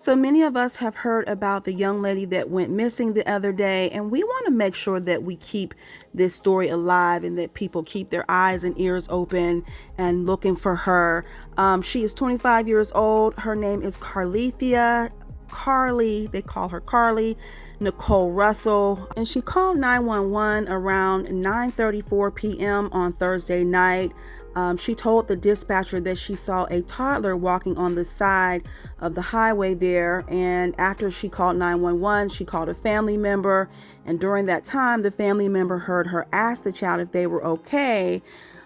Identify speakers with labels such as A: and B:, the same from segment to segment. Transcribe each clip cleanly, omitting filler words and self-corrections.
A: So many of us have heard about the young lady that went missing the other day, and we want to make sure that we keep this story alive and that people keep their eyes and ears open and looking for her. She is 25 years old. Her name is Carlee, they call her Carlee Nichole Russell, and she called 911 around 9:34 p.m. on Thursday night. She told the dispatcher that she saw a toddler walking on the side of the highway there, and after she called 911, she called a family member, and during that time, the family member heard her ask the child if they were okay.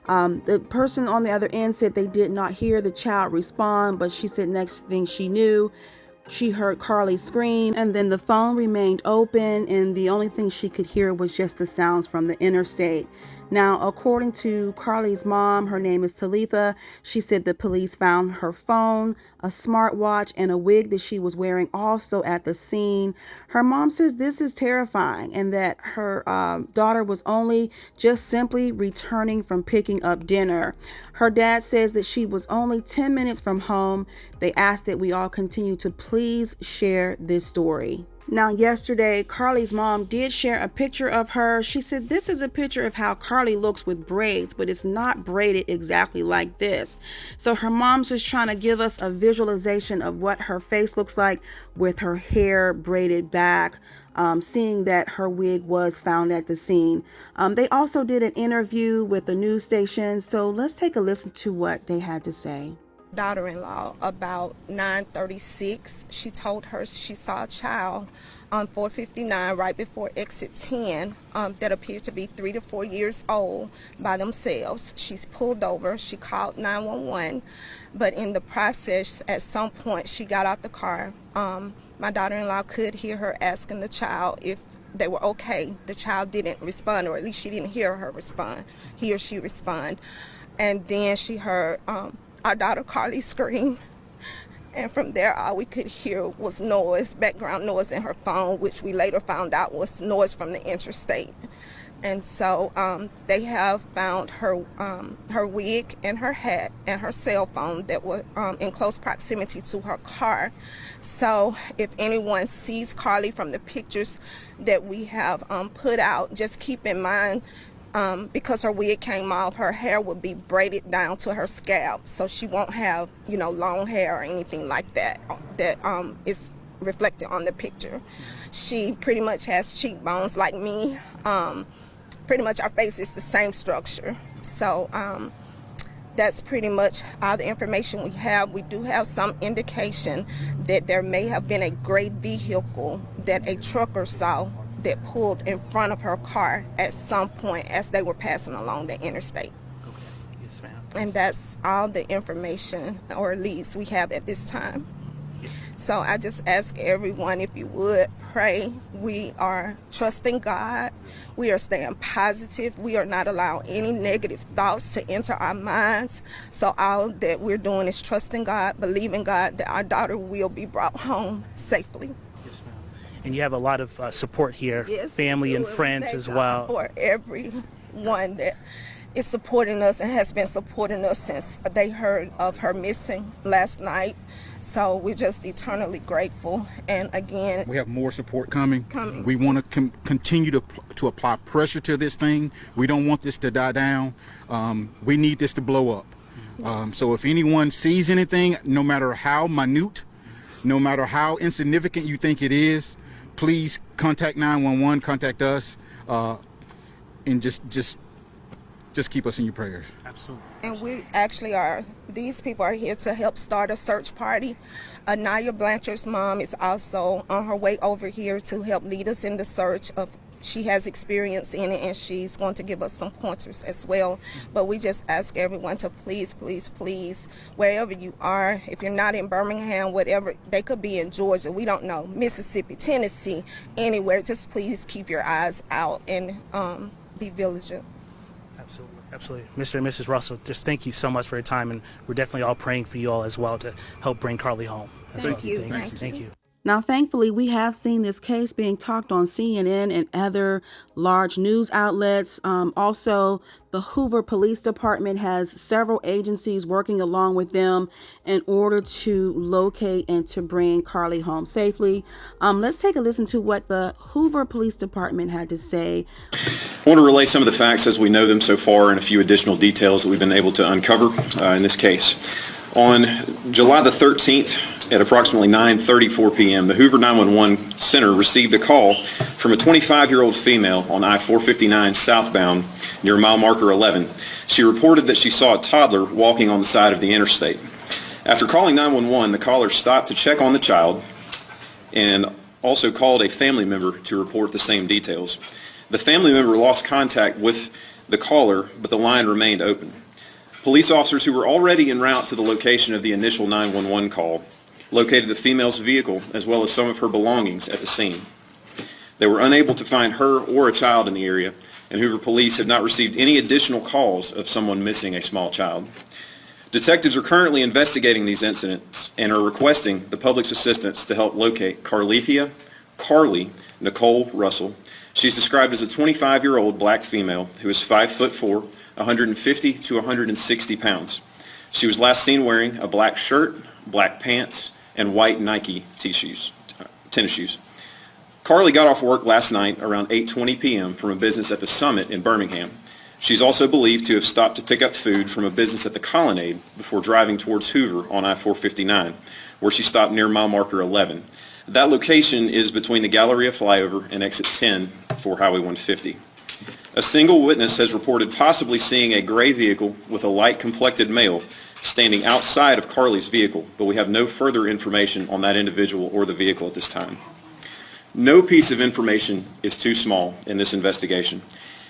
A: The person on the other end said they did not hear the child respond, but she said next thing she knew, she heard Carlee scream, and then the phone remained open, and the only thing she could hear was just the sounds from the interstate. Now, according to Carlee's mom, her name is Carlethia, she said the police found her phone, a smartwatch, and a wig that she was wearing also at the scene. Her mom says this is terrifying and that her daughter was only just simply returning from picking up dinner. Her dad says that she was only 10 minutes from home. They asked that we all continue to please share this story. Now, yesterday, Carlee's mom did share a picture of her. She said this is a picture of how Carlee looks with braids, but it's not braided exactly like this. So her mom's just trying to give us a visualization of what her face looks like with her hair braided back, seeing that her wig was found at the scene. They also did an interview with the news station, so let's take a listen to what they had to say.
B: Daughter-in-law about 9:36. She told her she saw a child on 459 right before exit 10 that appeared to be 3 to 4 years old by themselves. She's pulled over. She called 911, but in the process, at some point, she got out the car. My daughter-in-law could hear her asking the child if they were okay. The child didn't respond, or at least she didn't hear her respond. He or she respond, and then she heard our daughter Carlee scream, and from there all we could hear was noise, background noise in her phone, which we later found out was noise from the Interstate. And so they have found her wig and her hat and her cell phone that were in close proximity to her car. So if anyone sees Carlee from the pictures that we have put out, just keep in mind, because her wig came off, her hair would be braided down to her scalp, so she won't have, long hair or anything like that is reflected on the picture. She pretty much has cheekbones like me. Pretty much our face is the same structure. So that's pretty much all the information we have. We do have some indication that there may have been a gray vehicle that a trucker saw that pulled in front of her car at some point as they were passing along the interstate.
C: Okay. Yes, ma'am.
B: And that's all the information, or at least we have at this time.
C: Yes.
B: So I just ask everyone, if you would, pray. We are trusting God. We are staying positive. We are not allowing any negative thoughts to enter our minds. So all that we're doing is trusting God, believing God that our daughter will be brought home safely.
C: And you have a lot of support here,
B: yes,
C: family and friends as well.
B: For everyone that is supporting us and has been supporting us since they heard of her missing last night. So we're just eternally grateful. And again,
D: we have more support coming. We want to continue to apply pressure to this thing. We don't want this to die down. We need this to blow up. So if anyone sees anything, no matter how minute, no matter how insignificant you think it is, please contact 911, contact us, and just keep us in your prayers.
C: Absolutely.
B: And we actually these people are here to help start a search party. Anaya Blanchard's mom is also on her way over here to help lead us in the search of. She has experience in it, and she's going to give us some pointers as well. But we just ask everyone to please, please, please, wherever you are, if you're not in Birmingham, whatever, they could be in Georgia, we don't know, Mississippi, Tennessee, anywhere, just please keep your eyes out and be vigilant.
C: Absolutely. Absolutely. Mr. and Mrs. Russell, just thank you so much for your time, and we're definitely all praying for you all as well to help bring Carlee home.
B: Thank you.
C: Thank you.
A: Now, thankfully, we have seen this case being talked on CNN and other large news outlets. Also, the Hoover Police Department has several agencies working along with them in order to locate and to bring Carlee home safely. Let's take a listen to what the Hoover Police Department had to say.
E: I want to relay some of the facts as we know them so far and a few additional details that we've been able to uncover in this case. On July the 13th, at approximately 9:34 p.m., the Hoover 911 Center received a call from a 25-year-old female on I-459 southbound near mile marker 11. She reported that she saw a toddler walking on the side of the interstate. After calling 911, the caller stopped to check on the child and also called a family member to report the same details. The family member lost contact with the caller, but the line remained open. Police officers who were already en route to the location of the initial 911 call located the female's vehicle as well as some of her belongings at the scene. They were unable to find her or a child in the area, and Hoover police have not received any additional calls of someone missing a small child. Detectives are currently investigating these incidents and are requesting the public's assistance to help locate Carlethia Nichole Russell. She's described as a 25-year-old black female who is 5'4", 150 to 160 pounds. She was last seen wearing a black shirt, black pants, and white Nike tennis shoes. Carlee got off work last night around 8:20 p.m. from a business at the Summit in Birmingham. She's also believed to have stopped to pick up food from a business at the Colonnade before driving towards Hoover on I-459, where she stopped near mile marker 11. That location is between the Galleria flyover and exit 10 for Highway 150. A single witness has reported possibly seeing a gray vehicle with a light-complected male standing outside of Carlee's vehicle, but we have no further information on that individual or the vehicle at this time. No piece of information is too small in this investigation.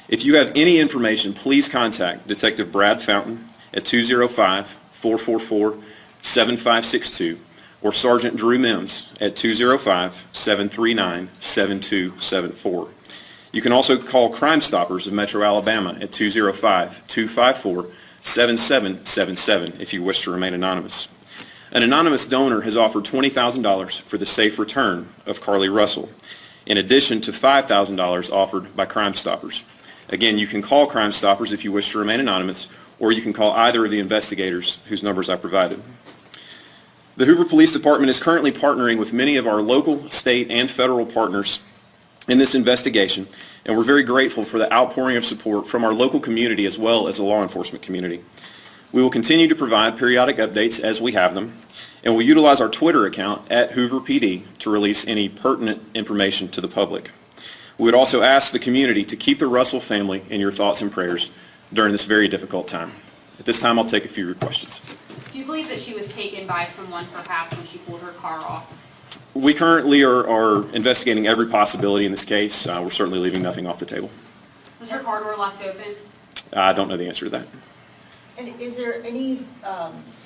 E: If you have any information, please contact Detective Brad Fountain at 205-444-7562 or Sergeant Drew Mims at 205-739-7274. You can also call Crime Stoppers of Metro Alabama at 205-254-7777 if you wish to remain anonymous. An anonymous donor has offered $20,000 for the safe return of Carlee Russell, in addition to $5,000 offered by Crime Stoppers. Again, you can call Crime Stoppers if you wish to remain anonymous, or you can call either of the investigators whose numbers I provided. The Hoover Police Department is currently partnering with many of our local, state, and federal partners in this investigation, and we're very grateful for the outpouring of support from our local community as well as the law enforcement community. We will continue to provide periodic updates as we have them, and we'll utilize our Twitter account at Hoover PD to release any pertinent information to the public. We would also ask the community to keep the Russell family in your thoughts and prayers during this very difficult time. At this time, I'll take a few of your questions.
F: Do you believe that she was taken by someone perhaps when she pulled her car off?
E: We currently are investigating every possibility in this case. We're certainly leaving nothing off the table.
F: Was her car door left open?
E: I don't know the answer to that.
G: And is there any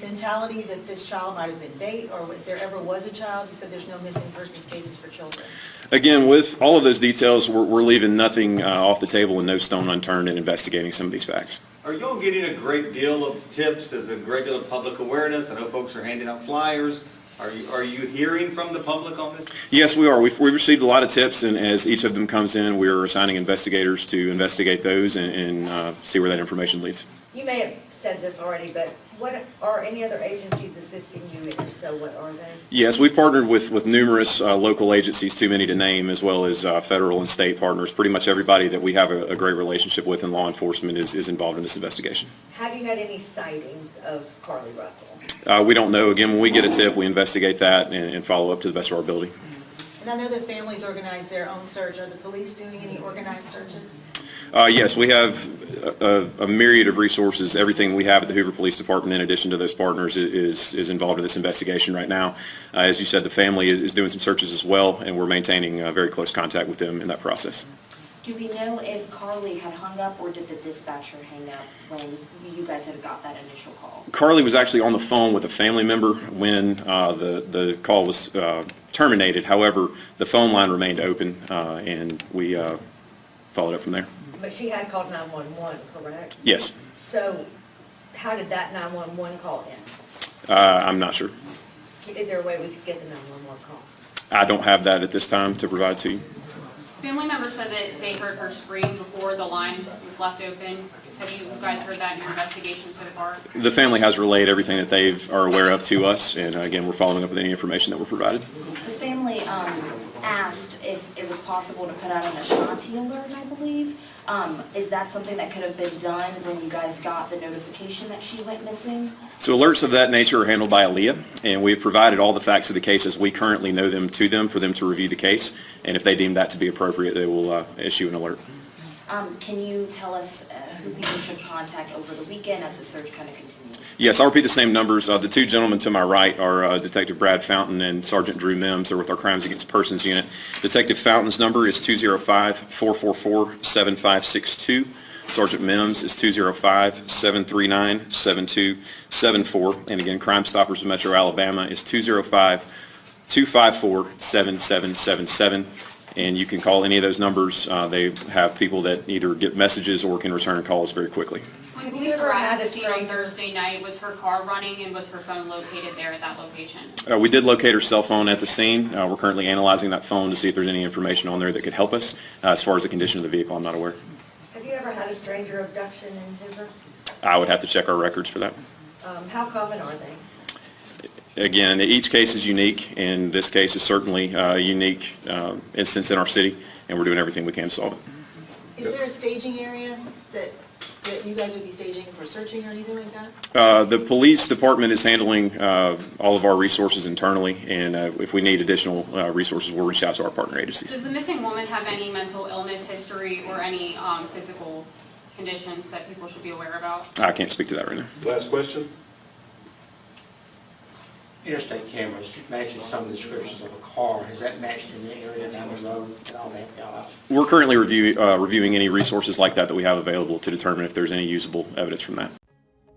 G: mentality that this child might have been bait, or if there ever was a child? You said there's no missing persons cases for children.
E: Again, with all of those details, we're leaving nothing off the table and no stone unturned in investigating some of these facts.
H: Are you all getting a great deal of tips? There's a great deal of public awareness. I know folks are handing out flyers. Are you hearing from the public on this?
E: Yes, we are. We've received a lot of tips, and as each of them comes in, we're assigning investigators to investigate those and see where that information leads.
G: You may have said this already, but what are any other agencies assisting you, and if so, what are they?
E: Yes, we've partnered with numerous local agencies, too many to name, as well as federal and state partners. Pretty much everybody that we have a great relationship with in law enforcement is involved in this investigation.
G: Have you had any sightings of Carlee Russell?
E: We don't know. Again, when we get a tip, we investigate that and follow up to the best of our ability.
G: And I know that families organize their own search. Are the police doing any organized searches?
E: Yes, we have a myriad of resources. Everything we have at the Hoover Police Department, in addition to those partners, is involved in this investigation right now. As you said, the family is doing some searches as well, and we're maintaining very close contact with them in that process.
I: Do we know if Carlee had hung up, or did the dispatcher hang up when you guys had got that initial call?
E: Carlee was actually on the phone with a family member when the call was terminated. However, the phone line remained open, and we followed up from there.
G: But she had called 911, correct?
E: Yes.
G: So how did that 911 call end?
E: I'm not sure.
G: Is there a way we could get the 911 call?
E: I don't have that at this time to provide to you.
F: Family members said that they heard her scream before the line was left open. Have you guys heard that in your investigation so far?
E: The family has relayed everything that they are aware of to us, and again, we're following up with any information that were provided.
I: The family asked if it was possible to put out an Ashanti alert, I believe. Is that something that could have been done when you guys got the notification that she went missing?
E: So alerts of that nature are handled by Aaliyah, and we've provided all the facts of the case as we currently know them to them for them to review the case, and if they deem that to be appropriate, they will issue an alert.
I: Can you tell us who people should contact over the weekend as the search kind of continues?
E: Yes, I'll repeat the same numbers. The two gentlemen to my right are Detective Brad Fountain and Sergeant Drew Mims. They're with our Crimes Against Persons unit. Detective Fountain's number is 205-444-7562. Sergeant Mims is 205-739-7274. And again, Crime Stoppers of Metro Alabama is 205-254-7777. And you can call any of those numbers. They have people that either get messages or can return calls very quickly.
F: When police arrived at the scene on Thursday night, was her car running and was her phone located there at that location?
E: We did locate her cell phone at the scene. We're currently analyzing that phone to see if there's any information on there that could help us. As far as the condition of the vehicle, I'm not aware.
G: Have you ever had a stranger abduction in Hoover?
E: I would have to check our records for that.
G: How common are they?
E: Again, each case is unique, and this case is certainly a unique instance in our city, and we're doing everything we can to solve it.
G: Is there a staging area that you guys would be staging for searching or anything like that?
E: The police department is handling all of our resources internally, and if we need additional resources, we'll reach out to our partner agencies.
F: Does the missing woman have any mental illness history or any physical conditions that people should be aware about?
E: I can't speak to that right now.
J: Last question.
K: Interstate cameras matches some of the descriptions of a car. Has that matched in the area down the road that I'll help y'all out?
E: We're currently reviewing any resources like that we have available to determine if there's any usable evidence from that.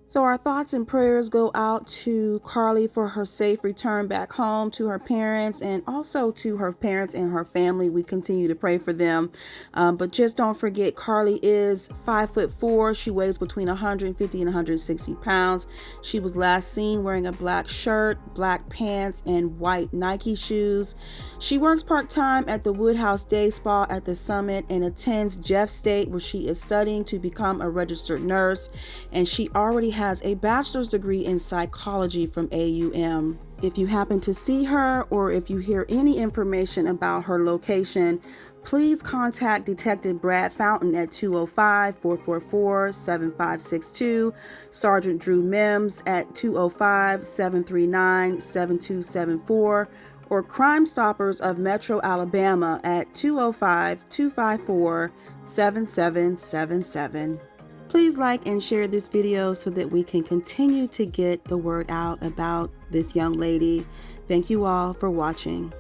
A: So our thoughts and prayers go out to Carlee for her safe return back home to her parents, and also to her parents and her family. We continue to pray for them. But just don't forget, Carlee is 5'4". She weighs between 150 and 160 pounds. She was last seen wearing a black shirt, black pants, and white Nike shoes. She works part-time at the Woodhouse Day Spa at the Summit and attends Jeff State, where she is studying to become a registered nurse. And she already has a bachelor's degree in psychology from AUM. If you happen to see her, or if you hear any information about her location, please contact Detective Brad Fountain at 205-444-7562, Sergeant Drew Mims at 205-739-7274, or Crime Stoppers of Metro Alabama at 205-254-7777. Please like and share this video so that we can continue to get the word out about this young lady. Thank you all for watching.